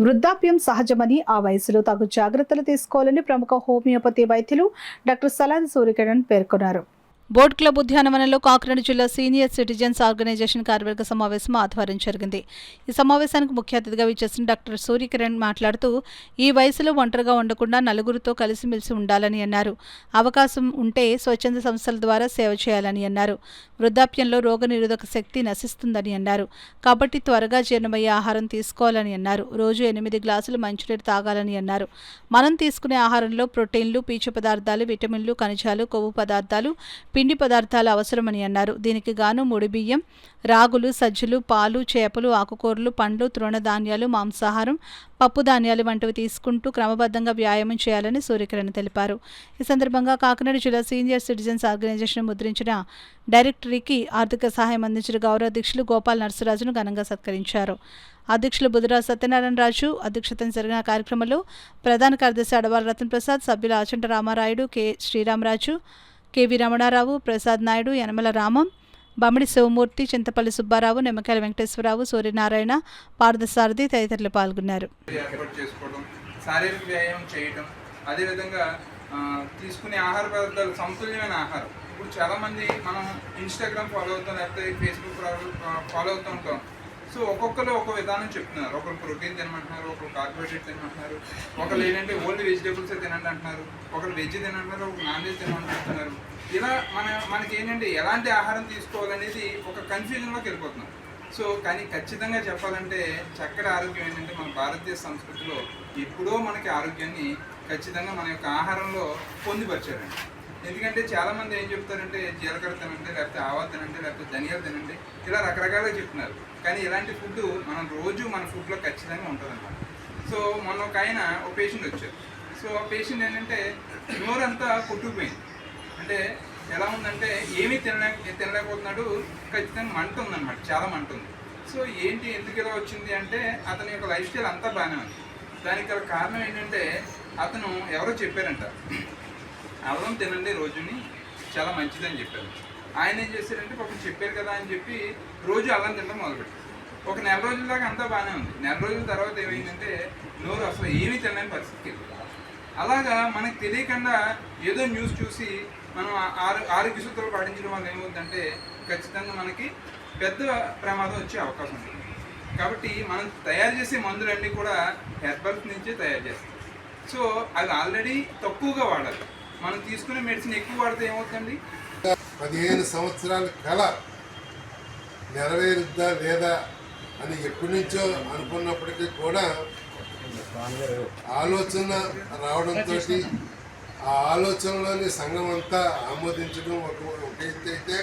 వృద్ధాప్యం సహజమని, ఆ వయసులో తగు జాగ్రత్తలు తీసుకోవాలని ప్రముఖ హోమియోపతి వైద్యులు డాక్టర్ సలాది సూర్యకిరణ్ పేర్కొన్నారు. బోర్డ్ క్లబ్ ఉద్యానవనంలో కాకినాడ జిల్లా సీనియర్ సిటిజన్స్ ఆర్గనైజేషన్ కార్యవర్గ సమావేశం ఆధ్వర్యం జరిగింది. ఈ సమావేశానికి ముఖ్య అతిథిగా విచ్చేసిన డాక్టర్ సూర్యకిరణ్ మాట్లాడుతూ, ఈ వయసులో ఒంటరిగా ఉండకుండా నలుగురితో కలిసిమెలిసి ఉండాలని అన్నారు. అవకాశం ఉంటే స్వచ్ఛంద సంస్థల ద్వారా సేవ చేయాలని అన్నారు. వృద్ధాప్యంలో రోగనిరోధక శక్తి నశిస్తుందని అన్నారు. కాబట్టి త్వరగా జీర్ణమయ్యే ఆహారం తీసుకోవాలని అన్నారు. రోజు 8 గ్లాసులు మంచినీరు తాగాలని అన్నారు. మనం తీసుకునే ఆహారంలో ప్రోటీన్లు, పీచు పదార్థాలు, విటమిన్లు, ఖనిజాలు, కొవ్వు పదార్థాలు, పిండి పదార్థాలు అవసరమని అన్నారు. దీనికి గాను ముడి బియ్యం, రాగులు, సజ్జలు, పాలు, చేపలు, ఆకుకూరలు, పండ్లు, తృణధాన్యాలు, మాంసాహారం, పప్పు ధాన్యాలు వంటివి తీసుకుంటూ క్రమబద్ధంగా వ్యాయామం చేయాలని సూర్యకిరణ్ తెలిపారు. ఈ సందర్భంగా కాకినాడ జిల్లా సీనియర్ సిటిజన్స్ ఆర్గనైజేషన్ ముద్రించిన డైరెక్టరీకి ఆర్థిక సహాయం అందించిన గౌరవ అధ్యక్షులు గోపాల్ నర్సరాజును ఘనంగా సత్కరించారు. అధ్యక్షులు బుధరాజు సత్యనారాయణ రాజు అధ్యక్షతన జరిగిన కార్యక్రమంలో ప్రధాన కార్యదర్శి అడవాల రతన్ ప్రసాద్, సభ్యులు ఆచంట రామారాయుడు, కె శ్రీరామరాజు, కెవి రమణారావు, ప్రసాద్ నాయుడు, యనమల రామం, బమిడి శివమూర్తి, చింతపల్లి సుబ్బారావు, నిమ్మకాయల వెంకటేశ్వరరావు, సూర్యనారాయణ, పార్థసారథి తదితరులు పాల్గొన్నారు. శారీరక వ్యాయామం చేయడం, అదేవిధంగా తీసుకునే ఆహార పదార్థాలు సమతుల్యమైన ఆహారం. ఇప్పుడు చాలామంది మనం ఇన్స్టాగ్రామ్ ఫాలో అవుతాం, లేకపోతే ఫేస్బుక్ ఫాలో అవుతూ ఉంటాం. సో ఒక్కొక్కరు ఒక్కొక్క విధానం చెప్తున్నారు. ఒకరు ప్రోటీన్ తినమంటున్నారు, ఒకరు కార్బోహైడ్రేట్ తినమంటున్నారు, ఒకరు ఏంటంటే ఓన్లీ వెజిటేబుల్స్ తినండి అంటున్నారు, ఒకరు వెజ్ తినంటున్నారు, ఒకరు నాన్ వెజ్ తినమంటున్నారు. ఇలా మనకి ఏంటంటే ఎలాంటి ఆహారం తీసుకోవాలనేది ఒక కన్ఫ్యూజన్లోకి వెళ్ళిపోతున్నాం. సో కానీ ఖచ్చితంగా చెప్పాలంటే చక్కటి ఆరోగ్యం ఏంటంటే మన భారతదేశ సంస్కృతిలో ఎప్పుడో మనకి ఆరోగ్యాన్ని ఖచ్చితంగా మన యొక్క ఆహారంలో పొందుపరిచారండి. ఎందుకంటే చాలామంది ఏం చెప్తారంటే జీలకర్ర తినండి, లేకపోతే ఆవాలు తినండి, లేకపోతే ధనియాలు తినండి, ఇలా రకరకాలుగా చెప్తున్నారు. కానీ ఇలాంటి ఫుడ్ మనం రోజు మన ఫుడ్లో ఖచ్చితంగా ఉంటుందన్నమాట. సో మొన్న ఒక ఆయన ఒక పేషెంట్ వచ్చారు. సో ఆ పేషెంట్ ఏంటంటే నోరంతా కొట్టుకుపోయింది. అంటే ఎలా ఉందంటే ఏమీ తినలేకపోతున్నాడు, ఖచ్చితంగా మంట ఉందన్నమాట, చాలా మంట ఉంది. సో ఏంటి ఎందుకు ఇలా వచ్చింది అంటే అతని యొక్క లైఫ్ స్టైల్ అంతా బాగానే ఉంది. దానికి గల కారణం ఏంటంటే అతను ఎవరో చెప్పారంట, అల్లం తినండి రోజుని, చాలా మంచిదని చెప్పారు. ఆయన ఏం చేశారంటే పాపం చెప్పారు కదా అని చెప్పి రోజు అల్లం తినడం మొదలుపెట్టారు. ఒక నెల రోజుల దాకా అంతా బాగానే ఉంది. నెల రోజుల తర్వాత ఏమైందంటే నోరు అసలు ఏమీ తినలేని పరిస్థితికి వెళ్ళింది. అలాగా మనకు తెలియకుండా ఏదో న్యూస్ చూసి మనం ఆరోగ్య సూత్రాలు పాటించడం వల్ల ఏమవుతుందంటే ఖచ్చితంగా మనకి పెద్ద ప్రమాదం వచ్చే అవకాశం ఉంది. కాబట్టి మనం తయారు చేసే మందులన్నీ కూడా హెర్బల్స్ నుంచే తయారు చేస్తాం. సో అవి ఆల్రెడీ తక్కువగా వాడాలి. మనం తీసుకునే మెడిసిన్ ఎక్కువ వాడితే ఏమవుతుంది, 15 సంవత్సరాల కళ నెరవేరుద్దా లేదా అని ఎప్పటి నుంచో అనుకున్నప్పటికీ కూడా ఆలోచన రావడంతో ఆ ఆలోచనలోని సంఘం అంతా ఆమోదించడం ఒక ఎత్తు అయితే,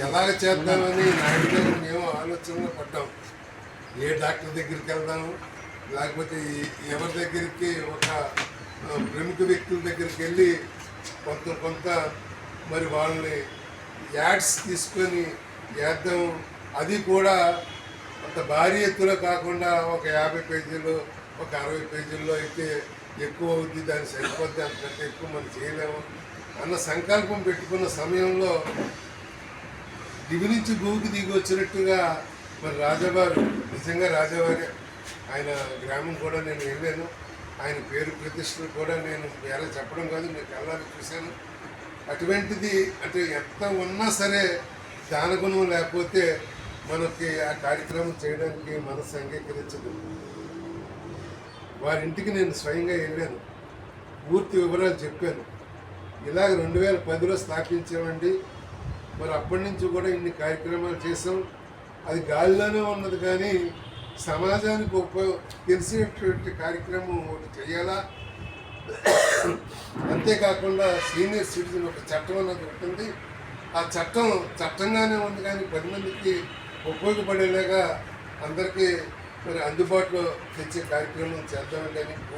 ఎలాగ చేద్దామని నాయుడు గారు మేము ఆలోచనలో పడ్డాం. ఏ డాక్టర్ దగ్గరికి వెళ్దాము, లేకపోతే ఎవరి దగ్గరికి ఒక ప్రముఖ వ్యక్తుల దగ్గరికి వెళ్ళి కొంత మరి వాళ్ళని యాడ్స్ తీసుకొని చేద్దాం. అది కూడా అంత భారీ ఎత్తులో కాకుండా ఒక 50 పేజీలు, ఒక 60 పేజీల్లో అయితే ఎక్కువ అవుద్ది, దాన్ని సరిపోద్ది, అంతకంటే ఎక్కువ మనం చేయలేము అన్న సంకల్పం పెట్టుకున్న సమయంలో దివి నుంచి భూమికి దిగి వచ్చినట్టుగా మరి రాజావారు, నిజంగా రాజావారే, ఆయన గ్రామం కూడా నేను వెళ్ళాను, ఆయన పేరు ప్రతిష్టలు కూడా నేను వేరే చెప్పడం కాదు, నేను కళ్ళారు చూశాను. అటువంటిది అంటే ఎంత ఉన్నా సరే దానగుణం లేకపోతే మనకి ఆ కార్యక్రమం చేయడానికి మనసు అంగీకరించదు. వారింటికి నేను స్వయంగా వెళ్ళాను, పూర్తి వివరాలు చెప్పాను. ఇలాగ 2010లో స్థాపించామండి. మరి అప్పటి నుంచి కూడా ఇన్ని కార్యక్రమాలు చేసాం. అది గాలిలోనే ఉన్నది, కానీ సమాజానికి తెలిసినటువంటి కార్యక్రమం ఒకటి చేయాలా. అంతేకాకుండా సీనియర్ సిటిజన్ ఒక చట్టం అన్నది ఉంటుంది. ఆ చట్టం చట్టంగానే ఉంది, కానీ 10 మందికి ఉపయోగపడేలాగా అందరికీ మరి అందుబాటులో తెచ్చే కార్యక్రమం చేద్దామని